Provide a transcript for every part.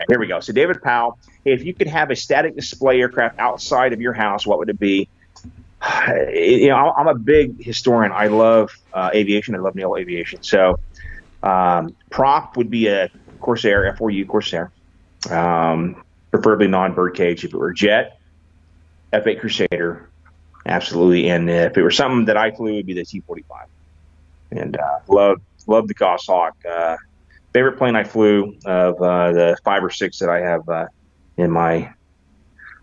Here we go. So David Powell, hey, if you could have a static display aircraft outside of your house, what would it be? I'm a big historian. I love aviation. I love naval aviation. So prop would be a Corsair, F4U Corsair, preferably non-birdcage. If it were jet, F8 Crusader, absolutely. And if it were something that I flew, it would be the T-45. And love the Goshawk. Favorite plane I flew of the 5 or 6 that I have in my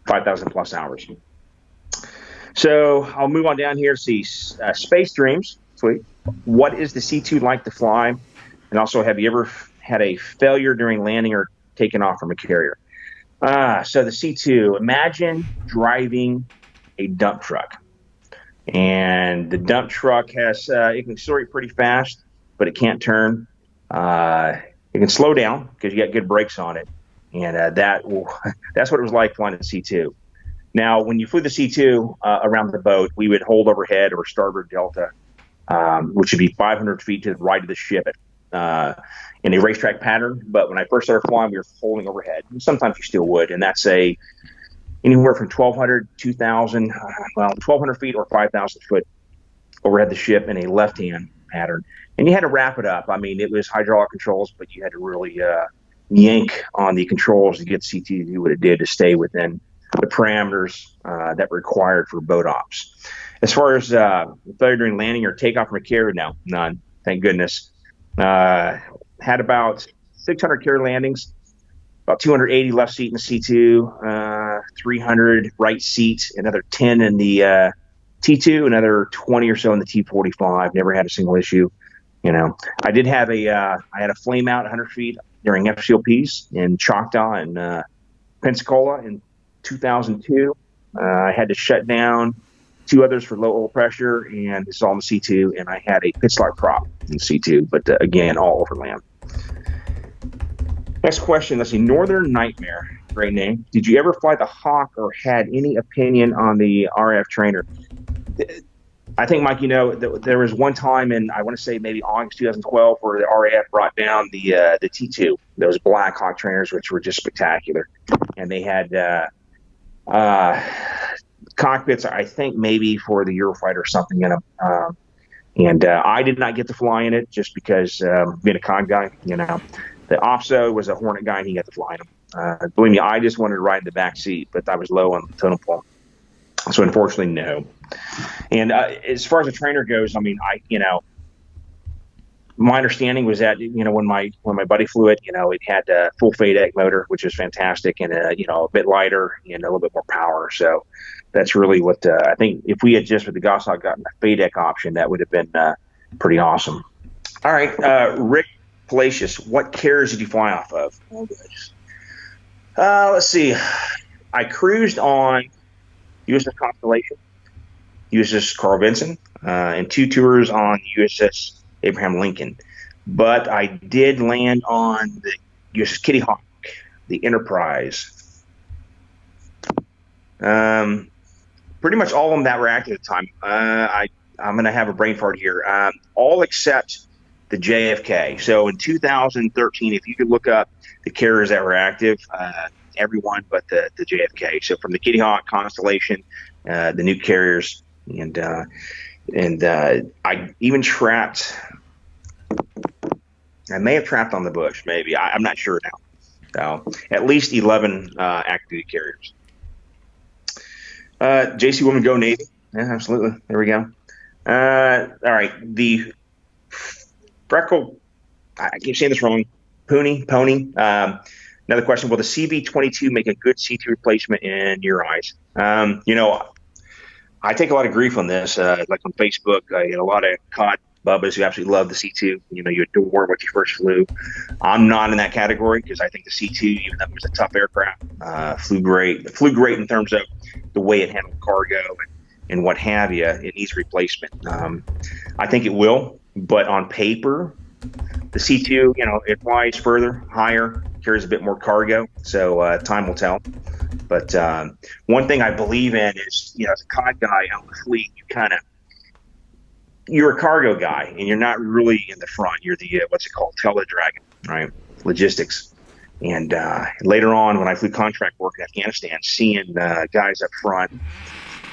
5,000 plus hours. So I'll move on down here. See, Space Dreams. Sweet. What is the C-2 like to fly? And also, have you ever had a failure during landing or taking off from a carrier? So the C-2, imagine driving a dump truck. And the dump truck has, it can accelerate pretty fast, but it can't turn. It can slow down because you got good brakes on it. And that's what it was like flying the C-2. Now, when you flew the C-2 around the boat, we would hold overhead or starboard delta, which would be 500 feet to the right of the ship in a racetrack pattern. But when I first started flying, we were holding overhead. And sometimes you still would. And that's anywhere from 1,200, 2,000, 1,200 feet or 5,000 foot overhead the ship in a left-hand pattern. And you had to wrap it up. I mean, it was hydraulic controls, but you had to really yank on the controls to get C-2 to do what it did to stay within the parameters that were required for boat ops. As far as failure during landing or takeoff from a carrier, no, none. Thank goodness. Had about 600 carrier landings, about 280 left seat in the C-2, 300 right seat, another 10 in the T2, another 20 or so in the T-45. Never had a single issue. I did have I had a flame out 100 feet during FCLPs in Choctaw and Pensacola in 2002. I had to shut down 2 others for low oil pressure, and this is all in the C-2, and I had a pit slot prop in the C-2, but again, all over land. Next question, let's see, Northern Nightmare, great name. Did you ever fly the Hawk or had any opinion on the RF trainer? I think, Mike, there was one time in, I want to say maybe August 2012, where the RAF brought down the T2, those Black Hawk trainers, which were just spectacular. And they had cockpits, I think maybe for the Eurofighter or something in them. And I did not get to fly in it just because being a COG guy, The OFSO was a Hornet guy, and he got to fly in them. Believe me, I just wanted to ride in the back seat, but I was low on the totem pole. So unfortunately, no. And as far as the trainer goes, I mean, my understanding was that when my buddy flew it, it had a full FADEC motor, which is fantastic, and a bit lighter and a little bit more power. So that's really what I think. If we had just with the Goshawk gotten a FADEC option, that would have been pretty awesome. All right, Rick Palacios, what carriers did you fly off of? Oh, goodness. Let's see. I cruised on USS Constellation, USS Carl Vinson, and 2 tours on USS Abraham Lincoln. But I did land on the USS Kitty Hawk, the Enterprise. Pretty much all of them that were active at the time. I'm going to have a brain fart here. All except the JFK. So in 2013, if you could look up the carriers that were active, everyone but the JFK. So from the Kitty Hawk, Constellation, the new carriers, and I even trapped. I may have trapped on the Bush, maybe. I'm not sure now. So at least 11 active duty carriers. JC Woman Go Navy. Yeah, absolutely. There we go. All right. The Freckle. I keep saying this wrong. Pony. Another question, will the CV-22 make a good C2 replacement in your eyes? I take a lot of grief on this. Like on Facebook, I get a lot of COD bubbas who absolutely love the C2. You adore what you first flew. I'm not in that category because I think the C2, even though it was a tough aircraft, flew great. It flew great in terms of the way it handled cargo and what have you. It needs replacement. I think it will, but on paper, the C2, it flies further, higher, carries a bit more cargo, so time will tell. But one thing I believe in is, as a COD guy on the fleet, you're a cargo guy, and you're not really in the front. You're the, what's it called, teledragon, right? Logistics. And later on, when I flew contract work in Afghanistan, seeing guys up front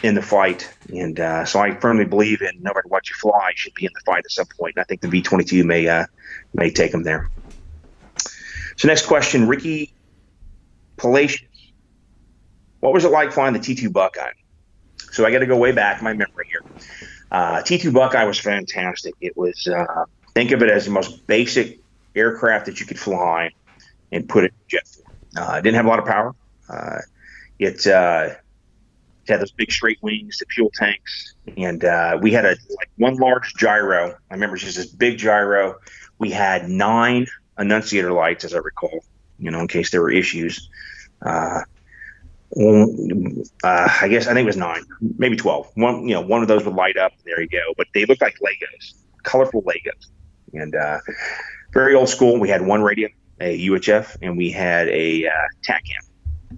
in the fight. And so I firmly believe in no matter what you fly, you should be in the fight at some point. And I think the V-22 may take them there. So next question, Ricky Palacios. What was it like flying the T2 Buckeye? So I got to go way back in my memory here. T2 Buckeye was fantastic. It was, think of it as the most basic aircraft that you could fly and put it in jet form. It didn't have a lot of power. It had those big straight wings, the fuel tanks, and we had one large gyro. I remember just this big gyro. We had 9 annunciator lights, as I recall, in case there were issues. I think it was 9, maybe 12. One of those would light up. There you go. But they looked like Legos, colorful Legos, and very old school. We had one radio, a UHF, and we had a TACAM.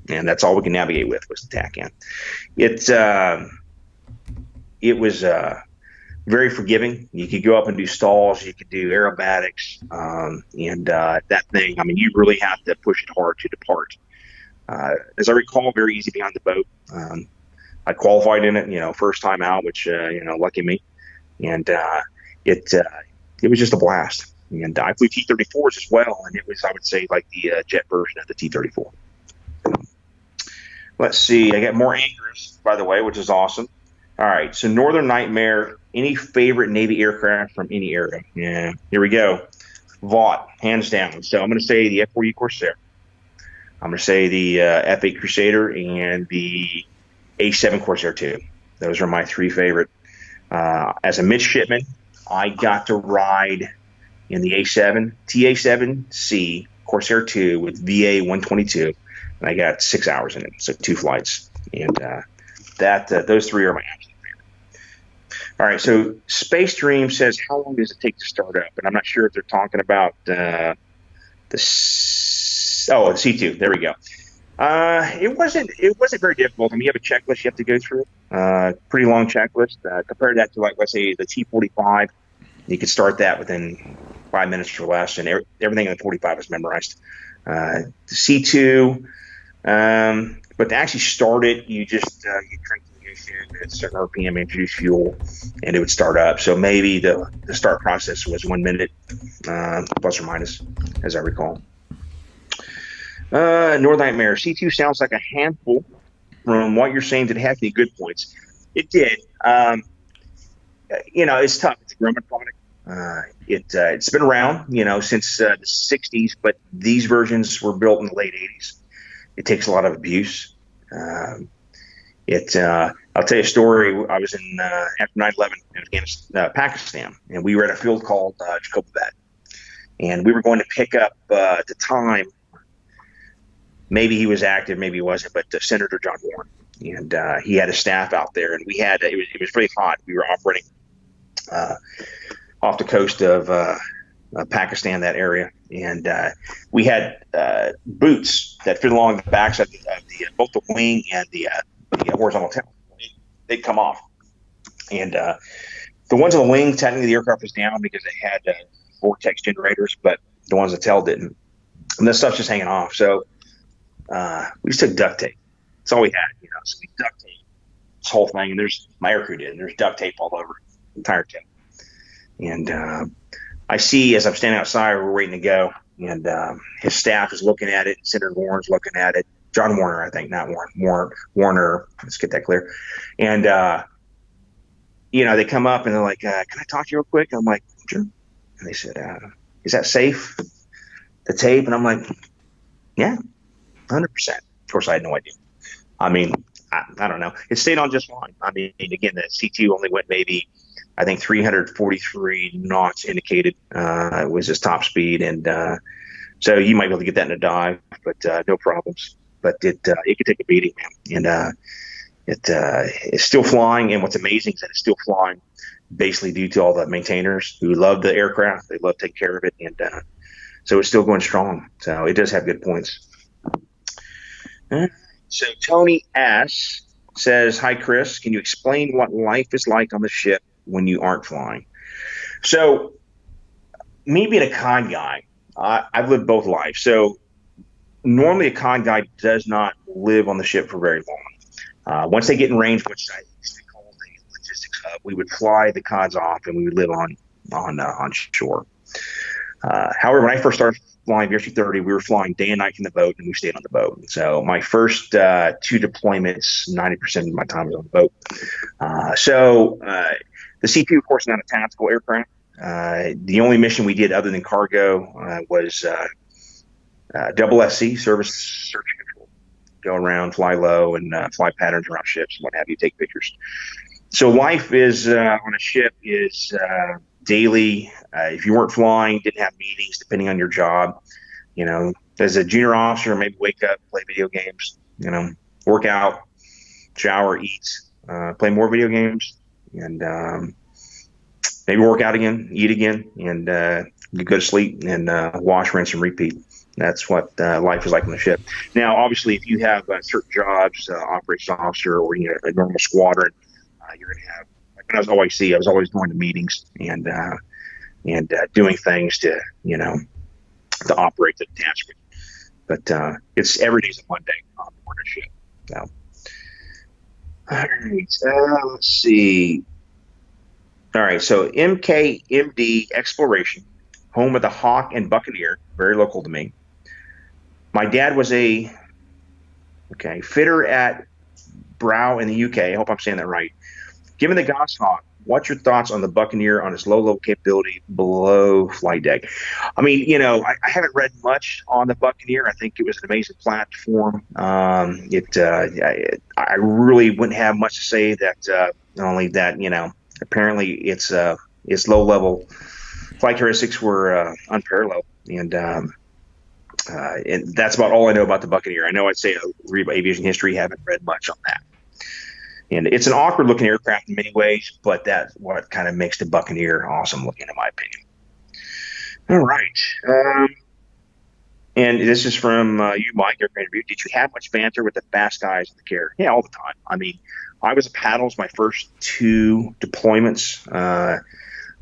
And that's all we can navigate with was the TACAM. It was very forgiving. You could go up and do stalls. You could do aerobatics. And that thing, you really have to push it hard to depart. As I recall, very easy behind the boat. I qualified in it, first time out, which, lucky me. And it was just a blast. And I flew T-34s as well. And it was, I would say, like the jet version of the T-34. Let's see. I got more anchors, by the way, which is awesome. All right. So Northern Nightmare, any favorite Navy aircraft from any era? Yeah. Here we go. Vought, hands down. So I'm going to say the F-4U Corsair. I'm going to say the F-8 Crusader and the A-7 Corsair 2. Those are my 3 favorite. As a midshipman, I got to ride in the A-7, TA-7C Corsair 2 with VA 122. And I got 6 hours in it, so 2 flights. And those 3 are my absolute favorite. All right, so Space Dream says, how long does it take to start up? And I'm not sure if they're talking about the C-2. There we go. It wasn't very difficult. You have a checklist you have to go through. Pretty long checklist. Compare that to, let's say, the T-45. You could start that within 5 minutes or less, and everything in the 45 is memorized. The C-2, but to actually start it, you just you crank the ignition at a certain RPM, introduce fuel, and it would start up. So maybe the start process was 1 minute, plus or minus, as I recall. North Nightmare, C-2 sounds like a handful. From what you're saying, did it have any good points? It did. It's tough. It's a Grumman product. It's been around, since the 60s, but these versions were built in the late 80s. It takes a lot of abuse. I'll tell you a story. I was in after 9/11 in Afghanistan, Pakistan, and we were at a field called Jacobabad, and we were going to pick up at the time. Maybe he was active, maybe he wasn't, but Senator John Warren, and he had a staff out there, and we had it was pretty hot. We were operating off the coast of Pakistan, that area, and we had boots that fit along the backs of both the wing and the horizontal tail. They'd come off, and the ones on the wing, technically the aircraft was down because they had vortex generators, but the ones on the tail didn't, and this stuff's just hanging off. So we just took duct tape. That's all we had, So we duct tape this whole thing, and my aircrew did, and there's duct tape all over the entire tail. And I see, as I'm standing outside, we're waiting to go, and his staff is looking at it. Senator Warren's looking at it. John Warner, I think, not Warren. Warner. Let's get that clear. And they come up and they're like, "Can I talk to you real quick?" I'm like, "Sure." And they said, "Is that safe? The tape?" And I'm like, "Yeah, 100%." Of course, I had no idea. I don't know. It stayed on just fine. Again, the C-2 only went maybe, I think, 343 knots indicated was his top speed, and so you might be able to get that in a dive, but no problems. But it could take a beating, man, and it's still flying. And what's amazing is that it's still flying, basically due to all the maintainers who love the aircraft. They love taking care of it, and so it's still going strong. So it does have good points. So Tony S. says, "Hi, Chris. Can you explain what life is like on the ship when you aren't flying?" So me being a con guy, I've lived both lives. So normally a con guy does not live on the ship for very long. Once they get in range, which I used to call the logistics hub, we would fly the cods off and we would live on shore. However, when I first started flying VRC-30, we were flying day and night in the boat, and we stayed on the boat. So my first 2 deployments, 90% of my time was on the boat. The C-2, of course, not a tactical aircraft. The only mission we did other than cargo was double SC, service search and control. Go around, fly low, and fly patterns around ships and what have you, take pictures. So life is on a ship is daily. If you weren't flying, didn't have meetings, depending on your job, as a junior officer, maybe wake up, play video games, work out, shower, eat, play more video games, and maybe work out again, eat again, and go to sleep and wash, rinse, and repeat. That's what life is like on the ship. Now, obviously, if you have certain jobs, operations officer or a normal squadron, you're going to have. Like when I was OIC, I was always going to meetings and doing things to operate the detachment. But it's every day's a Monday on board a ship. So, all right, let's see. All right, so MKMD Exploration, home of the Hawk and Buccaneer, very local to me. My dad was a fitter at Brow in the UK. I hope I'm saying that right. Given the Goshawk, what's your thoughts on the Buccaneer on its low-level capability below flight deck? I mean, I haven't read much on the Buccaneer. I think it was an amazing platform. I really wouldn't have much to say that not only that, apparently its low-level flight characteristics were unparalleled, and that's about all I know about the Buccaneer. I know I'd say I read about aviation history, haven't read much on that. And it's an awkward-looking aircraft in many ways, but that's what kind of makes the Buccaneer awesome-looking, in my opinion. All right. And this is from you, Mike, your interview. Did you have much banter with the fast guys in the carrier? Yeah, all the time. I mean, I was a paddles my first 2 deployments.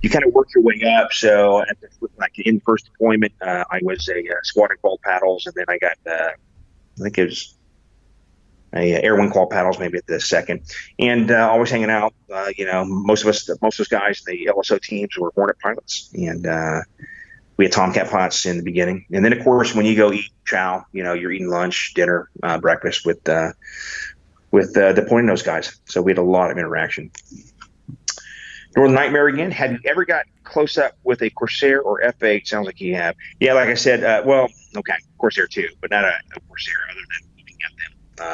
You kind of work your way up. So in the first deployment, I was a squadron qual paddles, and then I got, I think it was a air wing qual paddles maybe at the second, and always hanging out. Most of us guys in the LSO teams were Hornet pilots, and we had Tomcat pilots in the beginning. And then, of course, when you go eat chow, you're eating lunch, dinner, breakfast with deploying those guys. So we had a lot of interaction. Northern Nightmare again. Have you ever got close up with a Corsair or F8? Sounds like you have. Yeah, like I said, Corsair too, but not a Corsair other than looking at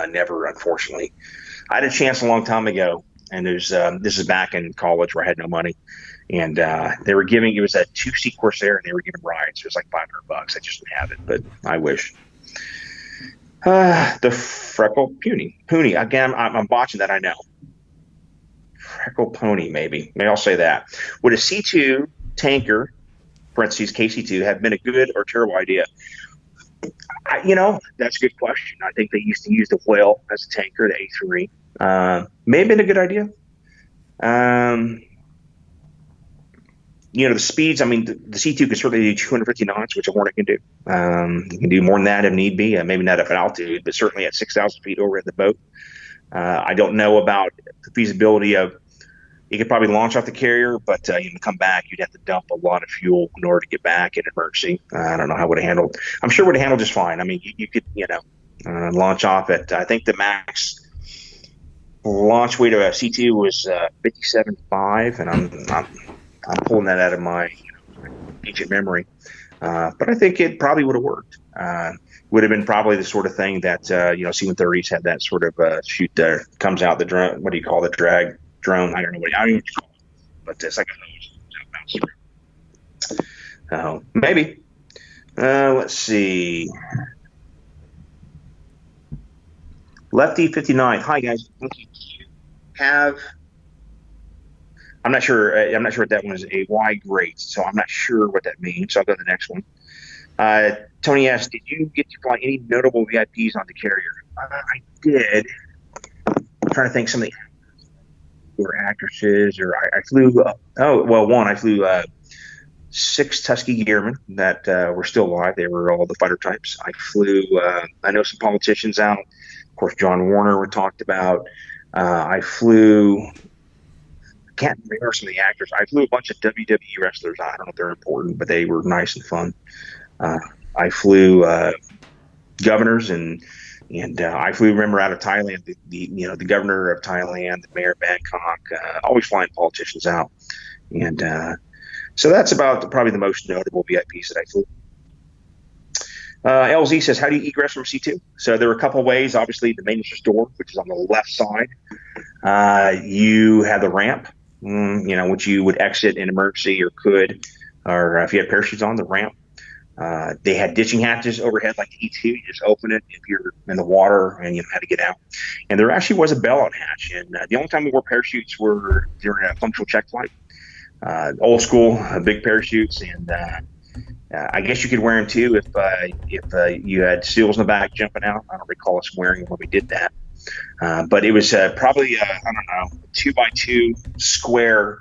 them. Never, unfortunately. I had a chance a long time ago, and this is back in college where I had no money, and they were giving, it was a 2-seat Corsair, and they were giving rides. It was like $500. I just didn't have it, but I wish. The Freckle Puny. Again, I'm botching that, I know. Freckle Pony, maybe I'll say that. Would a C-2 tanker, parentheses KC-2, have been a good or terrible idea? That's a good question. I think they used to use the Whale as a tanker, the A3. May have been a good idea. The speeds, I mean, the C-2 can certainly do 250 knots, which a Hornet can do. You can do more than that if need be. Maybe not at altitude, but certainly at 6,000 feet over at the boat. I don't know about the feasibility of, you could probably launch off the carrier, but you can come back. You'd have to dump a lot of fuel in order to get back in emergency. I don't know how it would have handled. I'm sure it would have handled just fine. I mean, you could, launch off at, I think the max launch weight of a C-2 was 57.5, and I'm pulling that out of my ancient memory. But I think it probably would have worked. Would have been probably the sort of thing that, C-130s had that sort of shoot there, comes out the drone. What do you call the drag drone? I don't know what you call it, but it's like a hose. Maybe. Let's see. Lefty 59. Hi guys. I'm not sure if that one is a Y grade, so I'm not sure what that means. So I'll go to the next one. Tony asked, did you get to fly any notable VIPs on the carrier? I did. I'm trying to think some of the actors or actresses, or I flew. I flew 6 Tuskegee Airmen that were still alive. They were all the fighter types. I flew, I know some politicians out. Of course, John Warner we talked about. I flew, I can't remember some of the actors. I flew a bunch of WWE wrestlers. I don't know if they're important, but they were nice and fun. I flew governors and I flew, remember, out of Thailand, the governor of Thailand, the mayor of Bangkok, always flying politicians out. And so that's about probably the most notable VIPs that I flew. LZ says, how do you egress from C2? So there are a couple of ways. Obviously, the main entrance door, which is on the left side. You have the ramp, which you would exit in emergency or if you had parachutes on, the ramp. They had ditching hatches overhead like the E2. You just open it if you're in the water and you know how to get out. And there actually was a bailout hatch. And the only time we wore parachutes were during a functional check flight. Old school, big parachutes, and I guess you could wear them too if you had SEALs in the back jumping out. I don't recall us wearing them when we did that, but it was probably I don't know, a 2x2 square.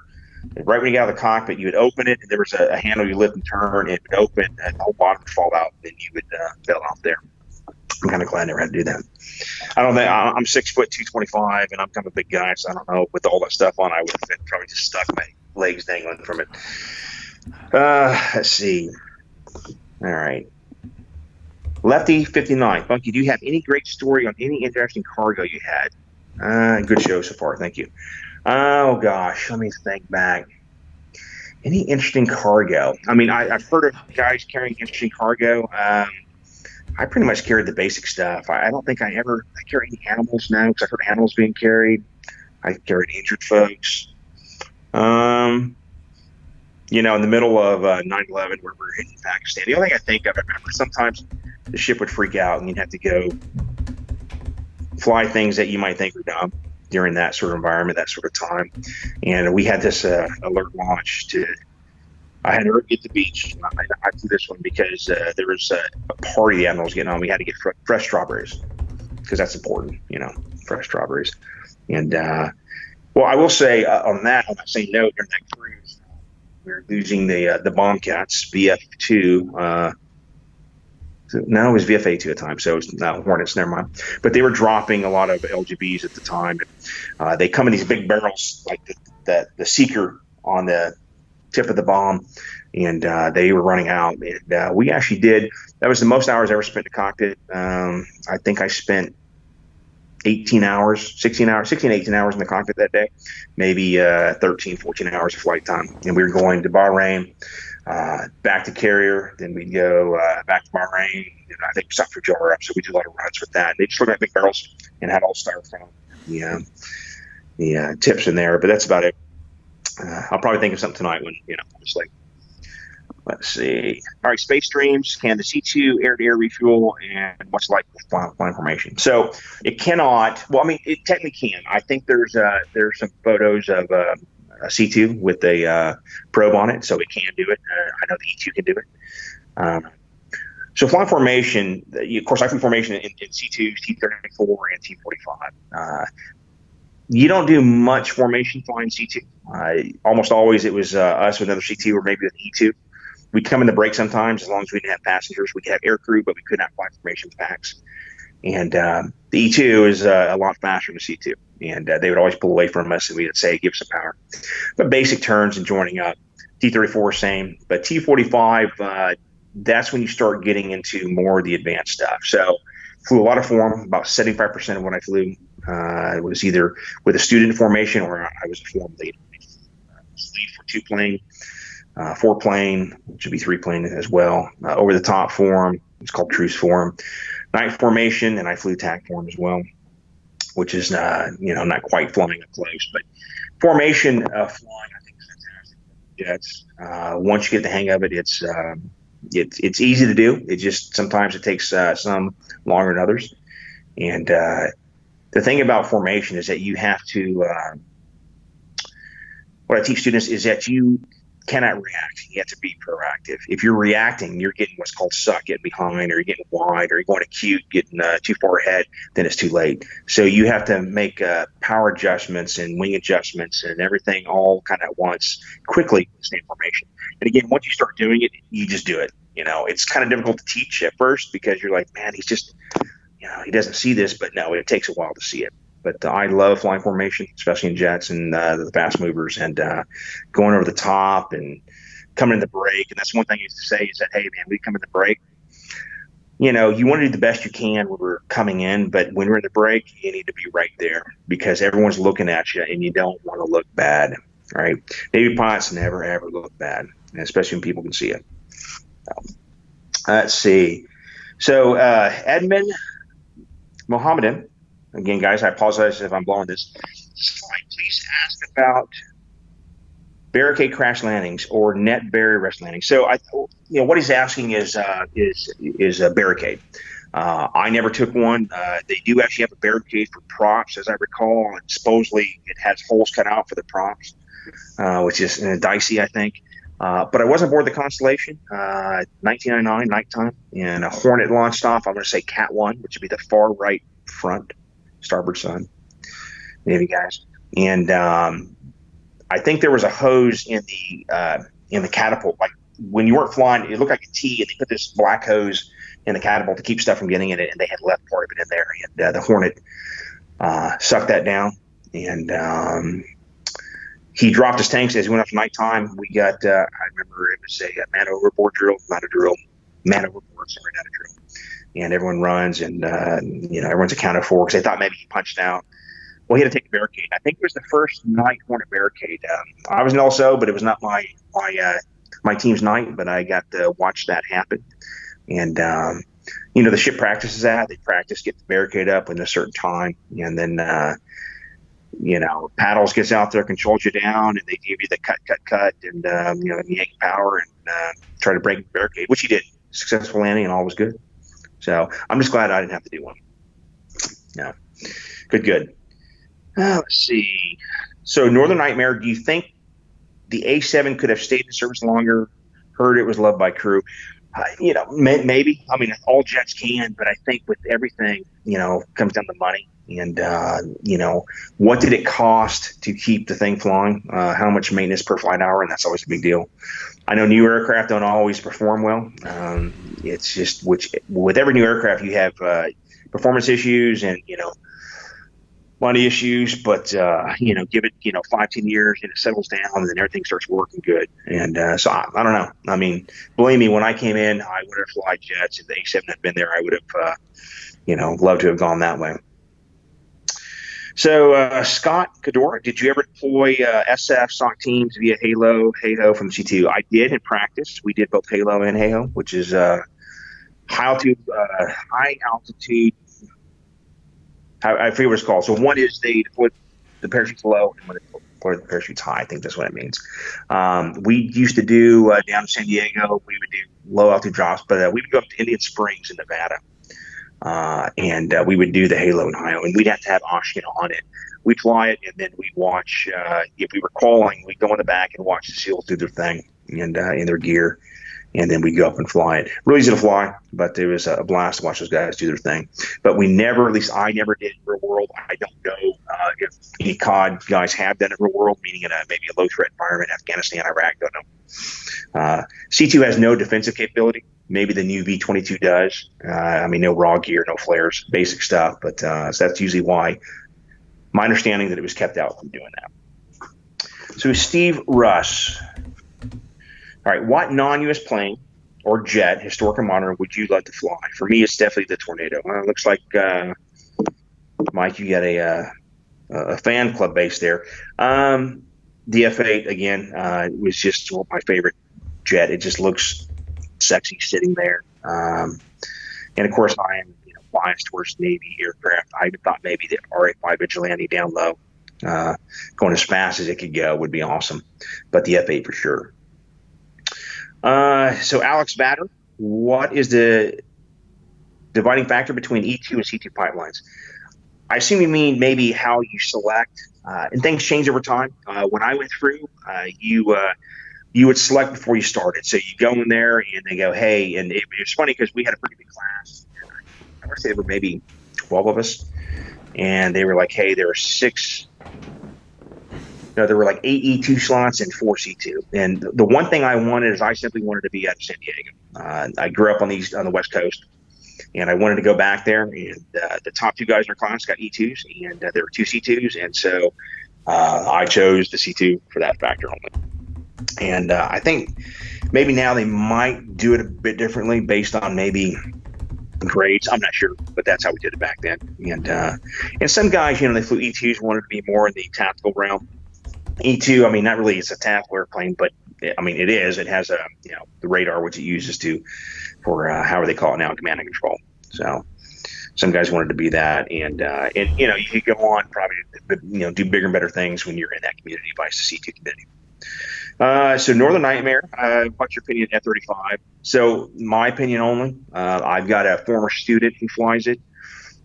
Right when you got out of the cockpit, you would open it, and there was a handle you lift and turn, and it would open, and the whole bottom would fall out, and you would bail off there. I'm kind of glad I never had to do that. I don't think I'm 6 foot 225, and I'm kind of a big guy, so I don't know. With all that stuff on, I would have probably just stuck my legs dangling from it. Let's see. All right. Lefty 59. Bunky, do you have any great story on any interesting cargo you had? Good show so far. Thank you. Oh, gosh. Let me think back. Any interesting cargo? I mean, I've heard of guys carrying interesting cargo. I pretty much carried the basic stuff. I don't think I carry any animals now because I've heard animals being carried. I carried injured folks. In the middle of 9/11, where we're in Pakistan, the only thing I think of, I remember sometimes the ship would freak out and you'd have to go fly things that you might think are dumb during that sort of environment, that sort of time. And we had this alert launch I had to get to the beach. I flew this one because there was a party the admiral was getting on. We had to get fresh strawberries because that's important, fresh strawberries. And well, I will say on that same note, during that cruise, we were losing the Bombcats, VF2. No, it was VFA2 at the time, so it was not Hornets, never mind. But they were dropping a lot of LGBs at the time. They come in these big barrels, like the seeker on the tip of the bomb, and they were running out. And we actually that was the most hours I ever spent in the cockpit. I think I spent 18 hours, 18 hours in the cockpit that day, maybe 13, 14 hours of flight time. And we were going to Bahrain, back to carrier, then we'd go back to Bahrain, and I think we stopped for Jar Up, so we did a lot of runs with that. They just looked like big barrels and had all styrofoam, the tips in there, but that's about it. I'll probably think of something tonight when, just like, let's see. All right, space streams, can the C2 air-to-air refuel, and what's like with flying formation? So it cannot. Well, I mean, it technically can. I think there's some photos of a C2 with a probe on it, so it can do it. I know the E2 can do it. So flying formation, of course, I flew formation in C2, T-34, and T-45. You don't do much formation flying C2. Almost always it was us with another C2 or maybe an E2. We'd come in the break sometimes as long as we didn't have passengers. We could have air crew, but we could not fly formation packs. And the E2 is a lot faster than the C2. And they would always pull away from us, and we would say, give us some power. But basic turns and joining up. T-34, same. But T-45, that's when you start getting into more of the advanced stuff. So flew a lot of form. About 75% of what I flew was either with a student formation or I was a form lead. I was lead for 2-plane, 4-plane, which would be 3-plane as well. Over the top form, it's called truce form. Night formation, and I flew TAC form as well, which is not quite flying up close, but formation flying, I think, is fantastic. Jets. Once you get the hang of it, it's easy to do. It just sometimes it takes some longer than others. And the thing about formation is that you have to. What I teach students is that cannot react. You have to be proactive. If you're reacting, you're getting what's called suck, getting behind, or you're getting wide, or you're going acute, getting too far ahead, then it's too late. So you have to make power adjustments and wing adjustments and everything all kind of at once, quickly, with the same formation. And again, once you start doing it, you just do it. It's kind of difficult to teach at first because you're like, man, he's just, he doesn't see this, but no, it takes a while to see it. But I love flying formation, especially in jets and the fast movers, and going over the top and coming in the break. And that's one thing I used to say is that, hey, man, we come in the break. You want to do the best you can when we're coming in, but when we're in the break, you need to be right there because everyone's looking at you and you don't want to look bad, right? Navy pilots never, ever look bad, especially when people can see it. Let's see. So Edmund Mohammedan. Again, guys, I apologize if I'm blowing this. Please ask about barricade crash landings or net barrier rest landings. So, what he's asking is a barricade. I never took one. They do actually have a barricade for props, as I recall, and supposedly it has holes cut out for the props, which is dicey, I think. But I was aboard the Constellation, 1999 nighttime, and a Hornet launched off. I'm going to say Cat 1, which would be the far right front. Starboard side, Navy guys, and I think there was a hose in the catapult. Like when you weren't flying, it looked like a T, and they put this black hose in the catapult to keep stuff from getting in it, and they had left part of it in there. And the Hornet sucked that down, and he dropped his tanks as he went up to nighttime. We got, I remember it was a man overboard drill, not a drill, man overboard, sorry, not a drill. And everyone runs, and everyone's accounted for because they thought maybe he punched out. Well, he had to take a barricade. I think it was the first night Hornet barricade. I was an LSO, but it was not my team's night. But I got to watch that happen. And the ship practices that. They practice getting the barricade up in a certain time, and then paddles gets out there, controls you down, and they give you the cut, and yank power and try to break the barricade, which he did. Successful landing, and all was good. So I'm just glad I didn't have to do one. No. Good. Let's see. So Northern Nightmare, do you think the A7 could have stayed in service longer? Heard it was loved by crew. Maybe. I mean, all jets can, but I think with everything, comes down to money. And, what did it cost to keep the thing flying? How much maintenance per flight hour? And that's always a big deal. I know new aircraft don't always perform well. It's just with every new aircraft, you have performance issues and, money issues. But, give it, 5-10 years and it settles down and then everything starts working good. And so I don't know. I mean, believe me, when I came in, I would have flied jets. If the A7 had been there, I would have, loved to have gone that way. So, Scott Cadora, did you ever deploy SF SOC teams via Halo from the C-2? I did in practice. We did both Halo and Halo, which is high altitude. I forget what it's called. So one is they deploy the parachutes low, and when they deploy the parachutes high. I think that's what it means. We used to do down in San Diego. We would do low altitude drops, but we would go up to Indian Springs in Nevada. And we would do the Halo and Hio, and we'd have to have oxygen on it. We'd fly it, and then we'd watch, if we were calling, we'd go in the back and watch the SEALs do their thing and in their gear, and then we'd go up and fly it. Really easy to fly, but it was a blast to watch those guys do their thing. But we never, at least I never did in real world. I don't know if any COD guys have done it in real world, meaning in maybe a low-threat environment, Afghanistan, Iraq, don't know. C-2 has no defensive capability. Maybe the new V-22 does. No raw gear, no flares, basic stuff. But so that's usually why my understanding that it was kept out from doing that. So Steve Russ. All right, what non-U.S. plane or jet, historic or modern, would you like to fly? For me, it's definitely the Tornado. It looks like, Mike, you got a fan club base there. The F-8, again, was just my favorite jet. It just looks sexy sitting there. And of course, I am biased towards Navy aircraft. I even thought maybe the RA-5 Vigilante down low, going as fast as it could go, would be awesome. But the F-8 for sure. So Alex Batter, what is the dividing factor between E2 and C2 pipelines? I assume you mean maybe how you select, and things change over time. When I went through, you would select before you started. So you go in there and they go, hey, and it was funny because we had a pretty big class. I want to say there were maybe 12 of us, and they were like, hey, there are six. No, there were like 8 E2 slots and 4 C2. And the one thing I wanted is I simply wanted to be out of San Diego. I grew up on the West Coast, and I wanted to go back there. And the top 2 guys in our class got E2s, and there were 2 C2s, and so I chose the C2 for that factor only. And I think maybe now they might do it a bit differently based on maybe grades. I'm not sure, but that's how we did it back then. And some guys, they flew E2s, wanted to be more in the tactical realm. E2, I mean, not really, it's a tactical airplane, but I mean, it is. It has the radar, which it uses for however they call it now, command and control. So some guys wanted to be that, and you could go on probably, do bigger and better things when you're in that community by the C2 community. So Northern Nightmare, what's your opinion of F-35? So my opinion only, I've got a former student who flies it.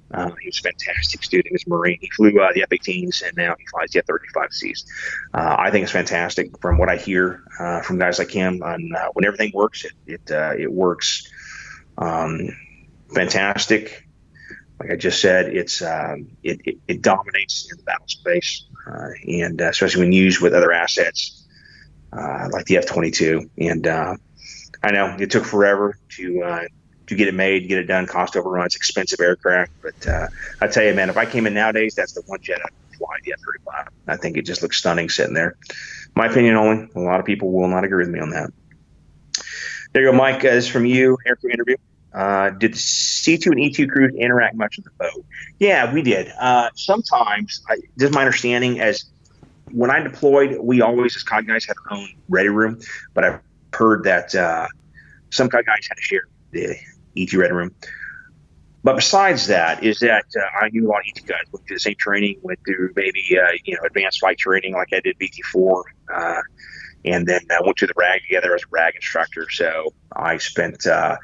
He was a fantastic student. He was a Marine. He flew the F-18s, and now he flies the F-35Cs. I think it's fantastic from what I hear from guys like him on when everything works, it works fantastic. Like I just said, it dominates in the battle space, and especially when used with other assets like the F-22. And I know it took forever to get it made, get it done, cost overruns, expensive aircraft. But I tell you, man, if I came in nowadays, that's the one jet I'd fly, the F-35. I think it just looks stunning sitting there. My opinion only. A lot of people will not agree with me on that. There you go, Mike. This is from you, aircrew interview. Did the C2 and E2 crews interact much with the boat? Yeah, we did. Sometimes, this is my understanding, as when I deployed, we always, as COD guys, had our own ready room. But I've heard that some COD guys had to share the E2 ready room. But besides that, I knew a lot of E2 guys. Went through the same training, went through maybe advanced flight training like I did BT4, and then I went to the RAG together as a RAG instructor. So I spent a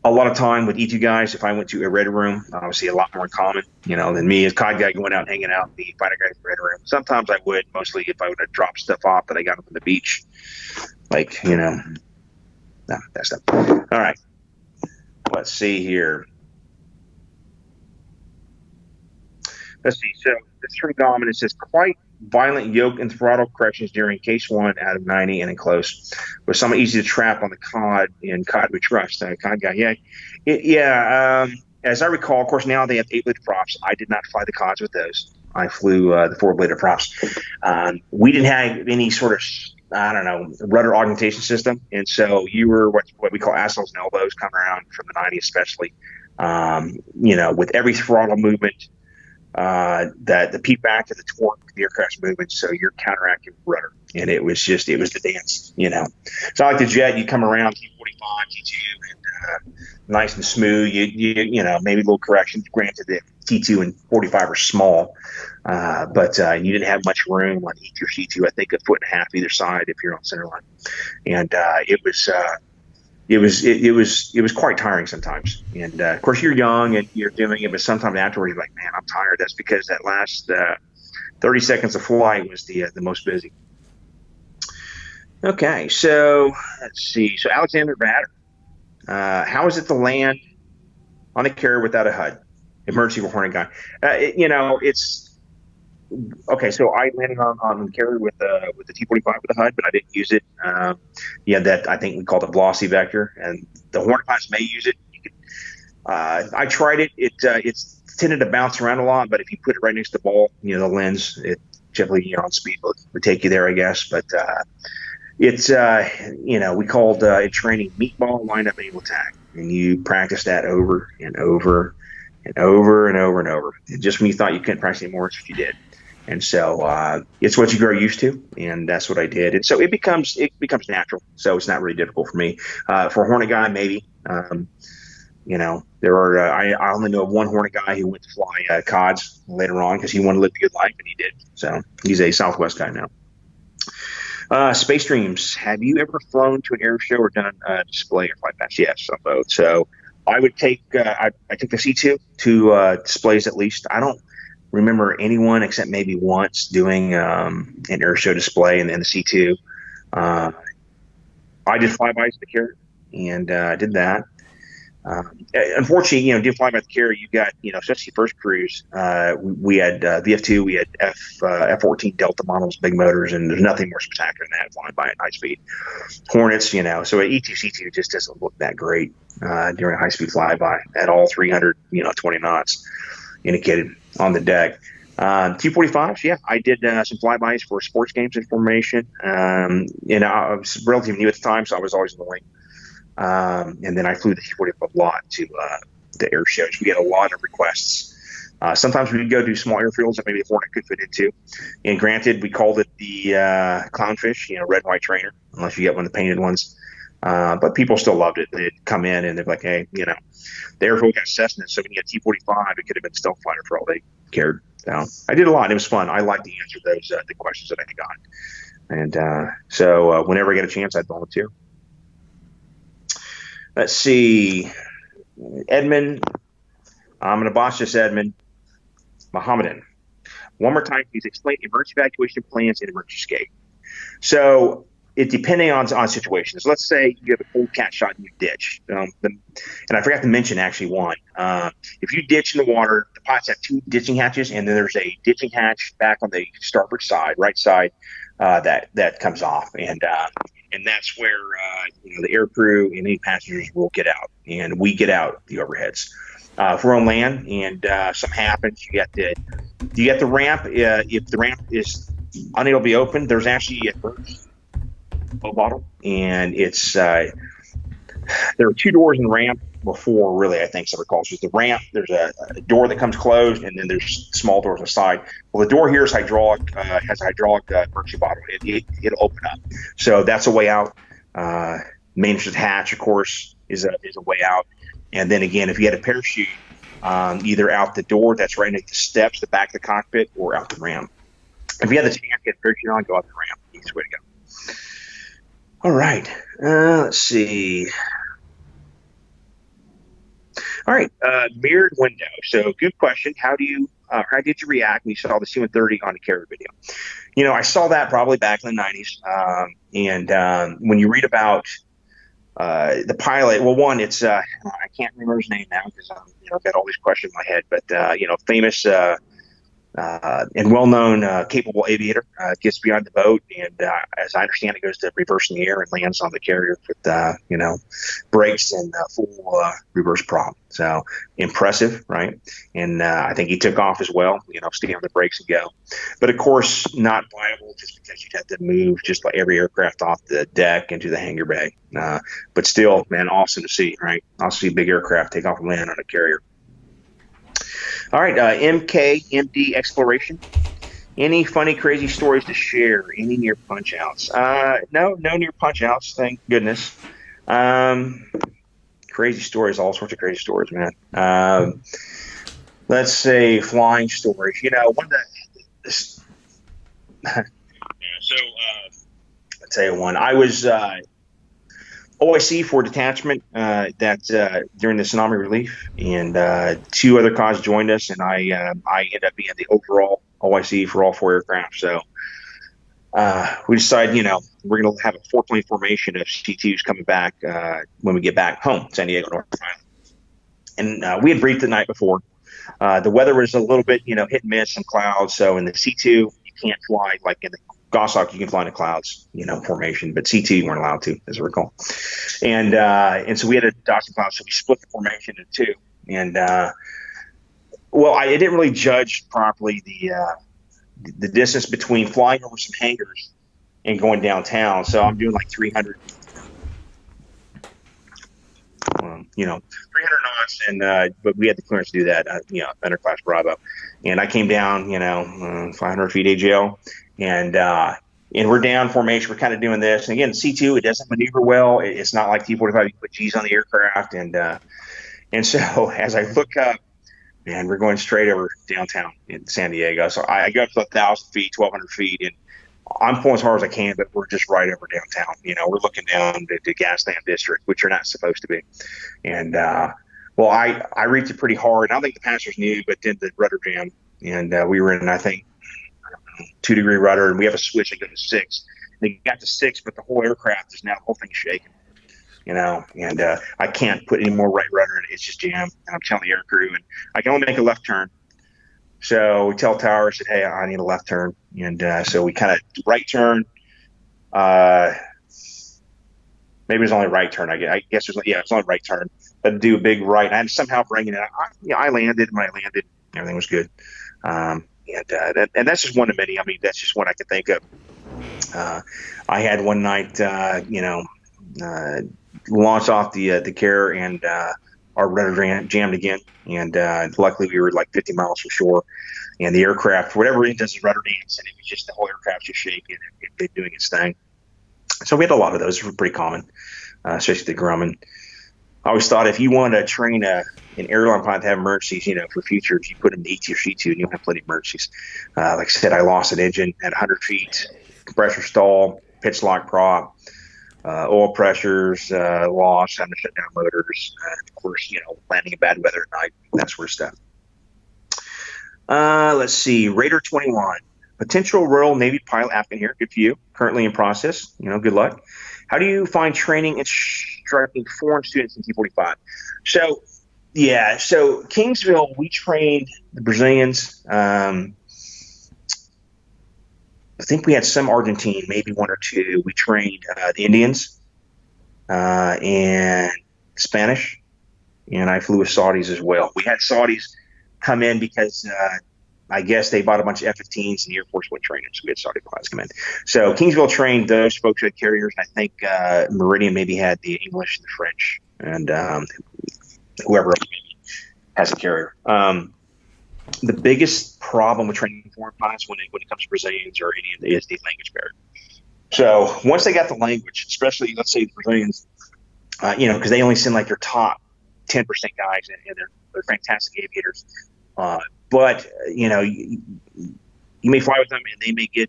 lot of time with E2 guys. If I went to a ready room, obviously a lot more in common, than me as COD guy going out and hanging out in the fighter guys ready room. Sometimes I would, mostly if I would have dropped stuff off that I got up on the beach, that stuff. All right. Let's see here. Let's see. So this from Dominant says, quite violent yoke and throttle corrections during case 1 out of 90 and in close. Was somewhat easy to trap on the COD in COD we trust. COD guy. Yeah. As I recall, of course, now they have 8-bladed props. I did not fly the CODs with those. I flew the 4-bladed props. We didn't have any sort of, rudder augmentation system. And so you were what we call assholes and elbows coming around from the 90 especially, with every throttle movement, that the peak back to the torque, the aircraft's movement. So you're counteracting rudder. And it was the dance, It's not like the jet, you come around T-45, T2, and nice and smooth. You maybe a little corrections. Granted, the T2 and 45 are small, but you didn't have much room on E2 or C2. I think a foot and a half either side if you're on center line, and it was quite tiring sometimes. And of course, you're young and you're doing it, but sometimes afterwards you're like, man, I'm tired. That's because that last 30 seconds of flight was the most busy. Okay, so let's see. So Alexander Batter, how is it to land on a carrier without a HUD? Emergency for Hornet guy. It's okay. So I landed on the carrier with the T-45 with a HUD, but I didn't use it. That I think we called it velocity vector, and the Hornet class may use it. I tried it. It's tended to bounce around a lot, but if you put it right next to the ball, the lens, it generally on speed would take you there, I guess. But it's we called in training meatball lineup angle attack, and you practice that over and over and over and over and over. And just when you thought you couldn't practice anymore, it's what you did. And so it's what you grow used to, and that's what I did. And so it becomes natural. So it's not really difficult for me. For a Hornet guy, maybe. There are I only know of one Hornet guy who went to fly CODs later on because he wanted to live a good life, and he did. So he's a Southwest guy now. Space Dreams, have you ever flown to an air show or done a display or flight pass? Yes, on both. So I would take I took the C2 to displays at least. I don't remember anyone except maybe once doing an air show display and then the C2. I did flybys of the carrier, and I did that. Unfortunately, do fly by the carrier, you got, especially first cruise, we had VF2, we had F-14 Delta models, big motors, and there's nothing more spectacular than that flying by at high speed. Hornets, so an E2, C2 just doesn't look that great during a high speed flyby at all 320 knots indicated on the deck. T-45s, yeah, I did some flybys for sports games information. I was relatively new at the time, so I was always in the wing. And then I flew the T-45 a lot to the air shows. We get a lot of requests. Sometimes we would go do small airfields that maybe the Hornet could fit into. And granted, we called it the clownfish, red, white trainer, unless you get one of the painted ones. But people still loved it. They'd come in and they'd be like, hey, the airfield got Cessna, so when you get T-45, it could have been stealth fighter for all they cared. So I did a lot. It was fun. I like to answer those the questions that I got. And so whenever I get a chance, I'd volunteer. Let's see. Edmund. I'm going to boss this, Edmund. Mohammedan. One more time, please explain emergency evacuation plans and emergency escape. So it depending on situations. Let's say you have a cold cat shot and you ditch. And I forgot to mention actually one. If you ditch in the water, the pots have two ditching hatches, and then there's a ditching hatch back on the starboard side, right side, that comes off. And that's where the air crew and any passengers will get out, and we get out the overheads. If we're on land and something happens, you get the ramp. If the ramp is unable to be opened, there's actually a bottle, and it's there are two doors in the ramp. Before, really, I think some recalls. There's the ramp. There's a door that comes closed, and then there's small doors on the side. Well, the door here is hydraulic. Has a hydraulic emergency bottle. It'll open up. So that's a way out. Main entrance hatch, of course, is a way out. And then again, if you had a parachute, either out the door that's right next to the steps, the back of the cockpit, or out the ramp. If you have the chance to get a parachute on, go out the ramp. Easiest way to go. All right. Let's see. All right, mirrored window. So good question. How did you react when you saw the C-130 on the carrier video? I saw that probably back in the 90s. And when you read about the pilot, well, one, it's I can't remember his name now because I've got all these questions in my head. But famous and well-known capable aviator gets behind the boat, and as I understand it, goes to reverse in the air and lands on the carrier with brakes and full reverse prop. So impressive, right? And I think he took off as well. Stay on the brakes and go. But of course, not viable just because you'd have to move just like every aircraft off the deck into the hangar bay. But still, man, awesome to see, right? I'll see big aircraft take off and land on a carrier. All right, MD exploration. Any funny, crazy stories to share? Any near punch outs? No near punch outs, thank goodness. Crazy stories, all sorts of crazy stories, man. Let's say flying stories. One that. I'll tell you one. I was OIC for detachment during the tsunami relief, and two other CODs joined us, and I ended up being the overall OIC for all four aircraft. So we decided, we're going to have a four-plane formation of C-2s coming back when we get back home, San Diego, North Carolina. And we had briefed the night before. The weather was a little bit, hit and miss, some clouds. So in the C-2, you can't fly like in the Goshawk, you can fly in the clouds, formation, but C-2 you weren't allowed to, as I recall. And so we had a dodge cloud, so we split the formation into two. And I didn't really judge properly the distance between flying over some hangars and going downtown. So I'm doing like 300, 300 knots, and but we had the clearance to do that, underclass Bravo. And I came down, 500 feet AGL. And we're down formation. We're kind of doing this. And again, C-2, it doesn't maneuver well. It's not like T-45. You put G's on the aircraft. And so as I look up, man, we're going straight over downtown in San Diego. So I go up to 1,000 feet, 1,200 feet, and I'm pulling as hard as I can, but we're just right over downtown. We're looking down to Gaslamp District, which you're not supposed to be. And, I reached it pretty hard. I don't think the passengers knew, but then the rudder jam. And we were in, I think, 2-degree rudder, and we have a switch that goes to 6. They got to 6, but the whole aircraft is now, the whole thing's shaking. And I can't put any more right rudder in it. It's just jammed. And I'm telling the air crew, and I can only make a left turn. So we tell Tower, said, hey, I need a left turn. And so we kind of right turn. Maybe it was only right turn. I guess it was, it's only right turn. But do a big right. And I had to somehow bring it in. I landed. When I landed, everything was good. And that's just one of many. I mean, that's just one I can think of. I had one night, launched off the carrier, and our rudder jammed again. And luckily, we were like 50 miles from shore. And the aircraft, whatever it does, is rudder dance, and it was just the whole aircraft just shaking and doing its thing. So we had a lot of those. They were pretty common, especially the Grumman. I always thought if you want to train an airline pilot to have emergencies, for future, if you put them in ET or C-2, and you'll have plenty of emergencies. Like I said, I lost an engine at 100 feet, compressor stall, pitch lock prop, oil pressures, lost, having to shut down motors, and of course, landing in bad weather at night, that sort of stuff. Let's see, Raider 21, potential Royal Navy pilot applicant here. Good for you. Currently in process. Good luck. How do you find training instructing foreign students in T-45? So Kingsville, we trained the Brazilians. I think we had some Argentine, maybe one or two. We trained the Indians and Spanish, and I flew with Saudis as well. We had Saudis come in because I guess they bought a bunch of F-15s and the Air Force went training, so we had Saudi pilots come in. So Kingsville trained those folks who had carriers, and I think Meridian maybe had the English and the French, and whoever else maybe has a carrier. The biggest problem with training foreign pilots when it comes to Brazilians or Indians is the language barrier. So once they got the language, especially let's say the Brazilians, because they only send like their top 10% guys, and they're fantastic aviators. But you may fly with them, and they may get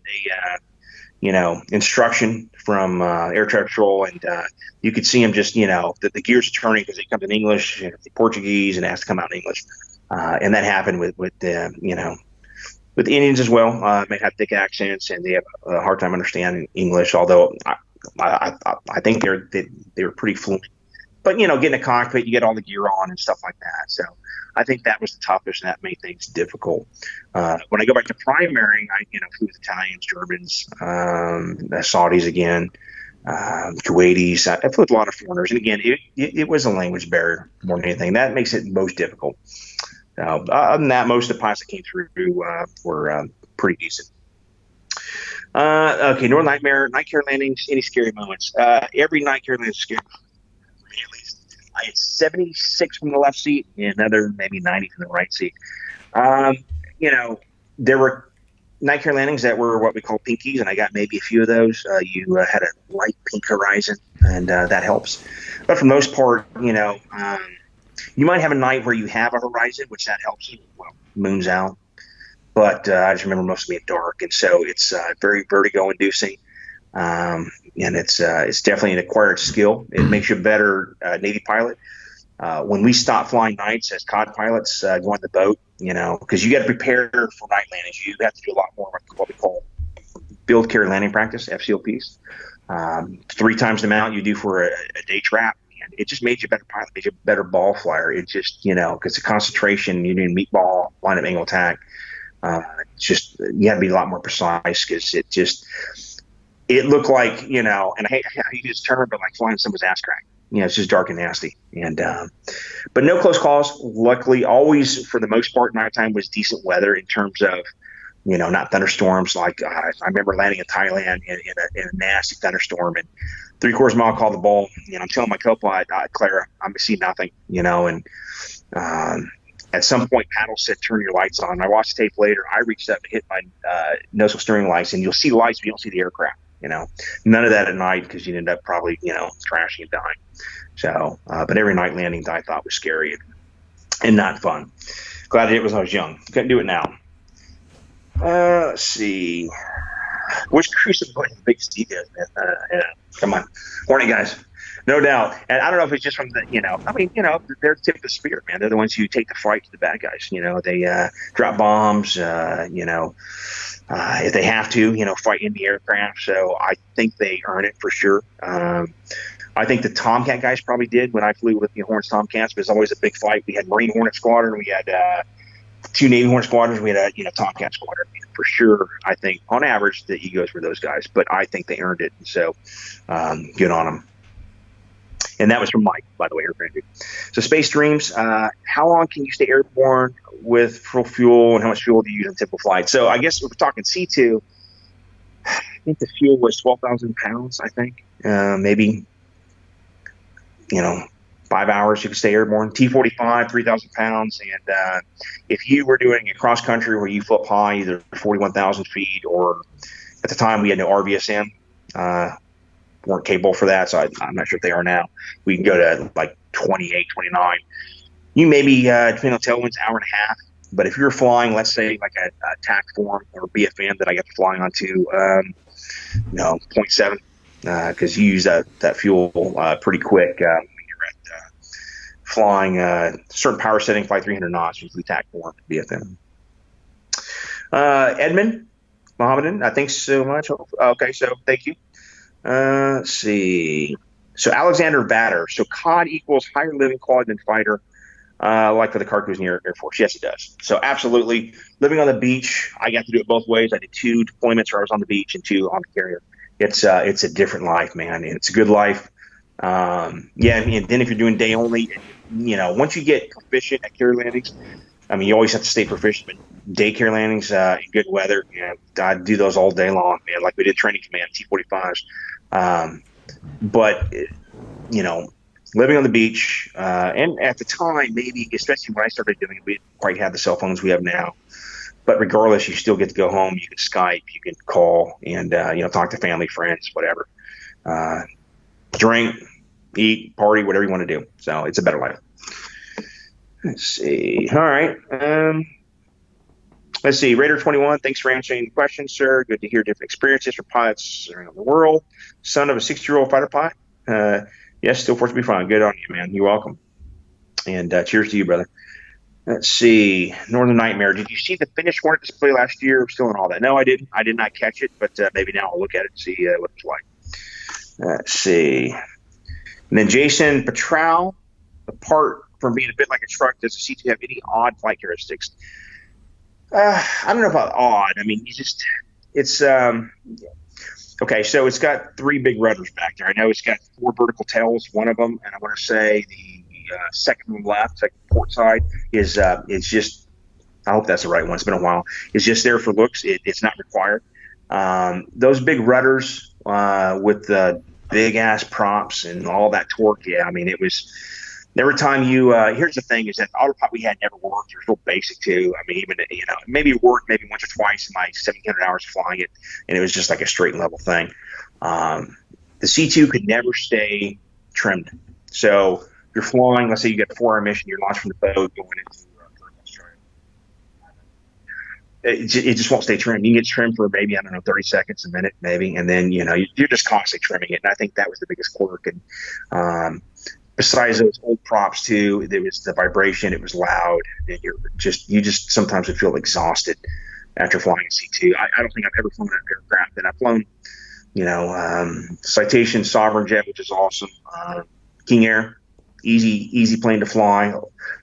a instruction from air traffic control, and you could see them just the gears are turning because they come in English, Portuguese, and it has to come out in English. And that happened with the Indians as well. May have thick accents, and they have a hard time understanding English. Although I think they were pretty fluent. But getting a cockpit, you get all the gear on and stuff like that. So I think that was the toughest, and that made things difficult. When I go back to primary, I flew with Italians, Germans, Saudis again, Kuwaitis. I flew with a lot of foreigners, and again, it was a language barrier more than anything. That makes it most difficult. Other than that, most of the pilots that came through were pretty decent. Okay, Northern Nightmare, night carrier landings, any scary moments? Every night carrier landing is scary. At least I had 76 from the left seat and another maybe 90 from the right seat. There were night carrier landings that were what we call pinkies, and I got maybe a few of those. You had a light pink horizon, and that helps. But for the most part, you might have a night where you have a horizon, which that helps you. Well, moon's out. But I just remember most of it dark, and so it's very vertigo-inducing. And it's definitely an acquired skill. It makes you a better Navy pilot. When we stop flying nights as COD pilots going the boat, because you got to prepare for night landings. You have to do a lot more of what we call field carrier landing practice, FCLPs. 3 times the amount you do for a day trap. And it just made you a better pilot, made you a better ball flyer. It just, because the concentration, you need meatball, line of angle attack. You had to be a lot more precise because it looked like, and I hate how you use this term, but like flying someone's ass crack. It's just dark and nasty. And but no close calls. Luckily, always for the most part, nighttime was decent weather in terms of, not thunderstorms. Like I remember landing in Thailand in a nasty thunderstorm, and 3/4 mile call the ball. I'm telling my co-pilot, Clara, I'm see nothing. And at some point, paddle said, "Turn your lights on." And I watched the tape later. I reached up and hit my nose steering lights, and you'll see the lights, but you don't see the aircraft. None of that at night because you'd end up probably, crashing and dying. So, but every night landing I thought was scary and not fun. Glad I did it when I was young. Couldn't do it now. Let's see. Which cruise is the biggest ego? Come on. Morning, guys. No doubt. And I don't know if it's just from the, they're the tip of the spear, man. They're the ones who take the fight to the bad guys. They drop bombs, if they have to, fight in the aircraft. So I think they earn it for sure. I think the Tomcat guys probably did when I flew with the Hornets Tomcats. But it was always a big fight. We had Marine Hornet Squadron. We had 2 Navy Hornet Squadrons. We had a Tomcat Squadron. For sure, I think on average the egos were those guys. But I think they earned it. So good on them. And that was from Mike, by the way, Airborne. So Space Dreams, how long can you stay airborne with full fuel, and how much fuel do you use on typical flight? So I guess if we're talking C-2, I think the fuel was 12,000 pounds, I think. Maybe, 5 hours you could stay airborne. T-45, 3,000 pounds. And if you were doing a cross-country where you flew up high, either 41,000 feet, or at the time we had no RVSM, weren't capable for that, so I'm not sure if they are now. We can go to like 28, 29. You maybe, depending on tailwinds, hour and a half. But if you're flying, let's say like a TAC form or BFM that I got to flying onto, 0.7, because you use that fuel pretty quick when you're at flying certain power setting, fly 300 knots, usually TAC form, BFM. Edmund Mohammedan, thanks so much. Okay, so thank you. Let's see. So Alexander Batter. So COD equals higher living quality than fighter, like for the Carcus in the Air Force. Yes, it does. So absolutely. Living on the beach, I got to do it both ways. I did 2 deployments where I was on the beach and 2 on the carrier. It's a different life, man. It's a good life. And then if you're doing day only, once you get proficient at carrier landings, you always have to stay proficient, but day carrier landings in good weather, I'd do those all day long, man, like we did training command, T-45s. But living on the beach, and at the time, maybe, especially when I started doing it, we didn't quite have the cell phones we have now. But regardless, you still get to go home. You can Skype, you can call, and talk to family, friends, whatever. Drink, eat, party, whatever you want to do. So it's a better life. Let's see. All right. Let's see. Raider 21, thanks for answering the question, sir. Good to hear different experiences from pilots around the world. Son of a 60-year-old fighter pilot. Yes, still fortunate to be fine. Good on you, man. You're welcome. And cheers to you, brother. Let's see. Northern Nightmare. Did you see the finished Hornet display last year? Still in all that? No, I didn't. I did not catch it, but maybe now I'll look at it and see what it's like. Let's see. And then Jason Petrao, apart from being a bit like a truck, does the C-2 have any odd flight characteristics? I don't know about odd. It's okay. So it's got 3 big rudders back there. I know it's got 4 vertical tails, one of them, and I want to say the second from left, second port side is just. I hope that's the right one. It's been a while. It's just there for looks. It's not required. Those big rudders with the big ass props and all that torque. Yeah, it was. Every time you, here's the thing, is that autopilot we had never worked. It was real basic too. Even, maybe it worked maybe once or twice in my 1,700 hours of flying it, and it was just like a straight and level thing. The C-2 could never stay trimmed. So you're flying, let's say you get a 4-hour mission, you're launched from the boat, going into Australia. It just won't stay trimmed. You can get trimmed for maybe, 30 seconds, a minute, maybe, and then, you're just constantly trimming it. And I think that was the biggest quirk. And, besides those old props too, there was the vibration. It was loud, and you just sometimes would feel exhausted after flying a C-2. I don't think I've ever flown an aircraft, and I've flown, Citation Sovereign Jet, which is awesome. King Air, easy plane to fly.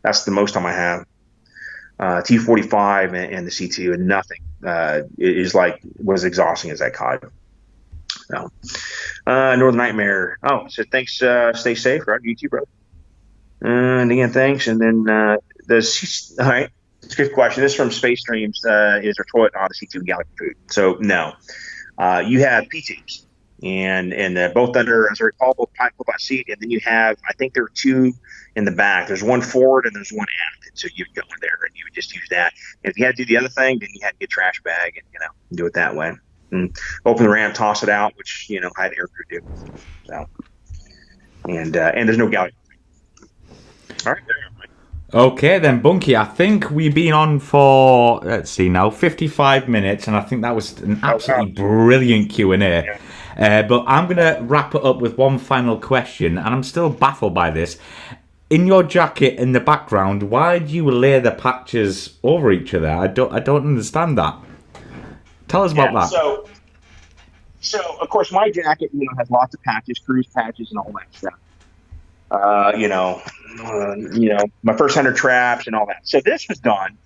That's the most time I have. T-45 and the C-2, and nothing is was exhausting as that COD. So, Northern Nightmare. Oh, so thanks. Stay safe, right? You too, brother. And again, thanks. And then all right. It's a good question. This is from Space Dreams. Is there toilet on the C-2 Galaxy food? So no. You have P-tubes, and both under, as I recall, both pipe by seat, and then you have, I think there are 2 in the back. There's one forward and there's one aft. And so you'd go in there and you would just use that. And if you had to do the other thing, then you had to get a trash bag and do it that way. And open the ramp, toss it out, which I had air crew do. So, and there's no galley. All right, there you go. Okay, then, Bunky. I think we've been on for 55 minutes, and I think that was an absolutely brilliant Q&A. Yeah. But I'm going to wrap it up with one final question, and I'm still baffled by this. In your jacket in the background, why do you lay the patches over each other? I don't understand that. Tell us about that. So of course my jacket, has lots of patches, cruise patches, and all that stuff. My first 100 traps and all that. So this was done.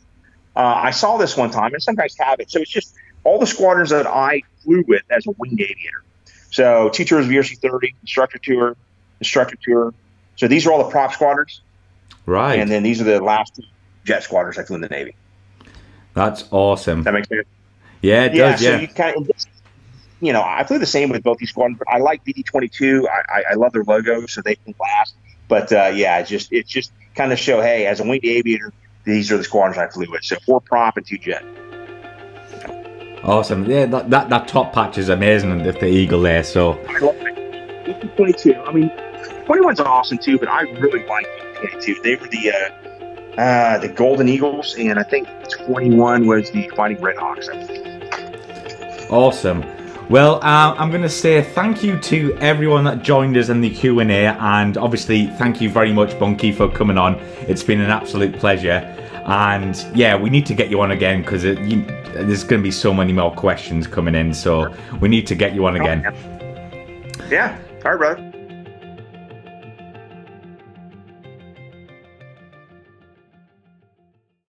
I saw this one time, and some guys have it. So it's just all the squadrons that I flew with as a winged aviator. So T-Tours VRC-30, instructor tour. So these are all the prop squadrons. Right. And then these are the last two jet squadrons I flew in the Navy. That's awesome. That makes sense? Yeah, it does, so you kind of, I flew the same with both these squadrons, but I like BD-22. I love their logo, so they can last. But it just kind of show, hey, as a winged aviator, these are the squadrons I flew with. So 4 prop and 2 jet. Awesome. Yeah, that top patch is amazing, and the eagle there. So I love it. BD-22. I mean, 21's awesome too, but I really like BD-22. They were the Golden Eagles, and I think 21 was the Fighting Red Hawks. Awesome. Well, I'm going to say thank you to everyone that joined us in the Q&A, and obviously thank you very much, Bunky, for coming on. It's been an absolute pleasure. And yeah, we need to get you on again, because there's going to be so many more questions coming in, so we need to get you on again. Yeah. All right, brother.